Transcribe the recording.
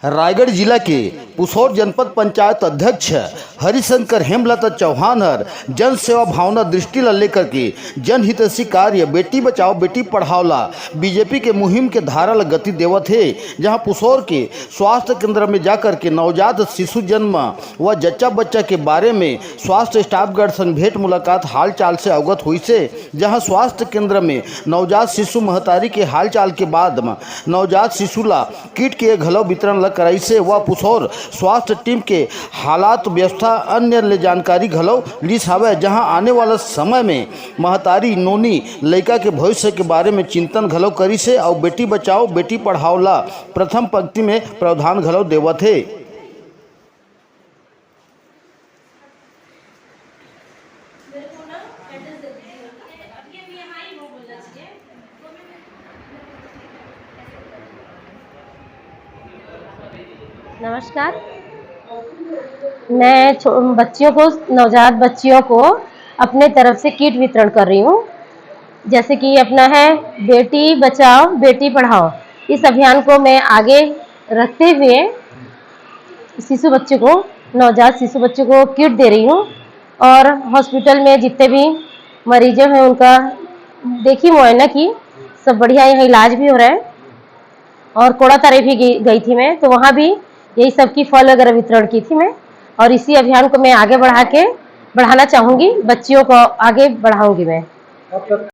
रायगढ़ जिला के पुसौर जनपद पंचायत अध्यक्ष हरिशंकर हेमलत चौहान हर जन सेवा भावना दृष्टि ला लेकर के जनहितैषी कार्य बेटी बचाओ बेटी पढ़ाओ ला बीजेपी के मुहिम के धारा ला गति देवत है। जहां पुसौर के स्वास्थ्य केंद्र में जाकर के नवजात शिशु जन्म व जच्चा बच्चा के बारे में स्वास्थ्य स्टाफगढ़ संग भेंट मुलाकात हाल चाल से अवगत हुई से। जहां स्वास्थ्य केंद्र में नवजात शिशु महतारी के हाल चाल के बाद नवजात शिशु ला किट के घलो वितरण कराई से वह पुसौर स्वास्थ्य टीम के हालात व्यवस्था अन्य ले जानकारी घलो लिस हवे। जहां आने वाला समय में महतारी नोनी लड़का के भविष्य के बारे में चिंतन घलो करी से और बेटी बचाओ बेटी पढ़ाओ ला प्रथम पंक्ति में प्रावधान घलो देवत है। नमस्कार। मैं बच्चियों को नवजात बच्चियों को अपने तरफ से किट वितरण कर रही हूँ। जैसे कि अपना है बेटी बचाओ बेटी पढ़ाओ, इस अभियान को मैं आगे रखते हुए शिशु बच्चों को नवजात शिशु बच्चों को किट दे रही हूँ। और हॉस्पिटल में जितने भी मरीजों हैं उनका देखी मुआयना की, सब बढ़िया यहाँ इलाज भी हो रहा है। और कोड़ा तारे भी गई थी मैं, तो वहाँ भी यही सब की फल वगैरह वितरण की थी मैं। और इसी अभियान को मैं आगे बढ़ाना चाहूँगी, बच्चियों को आगे बढ़ाऊँगी मैं।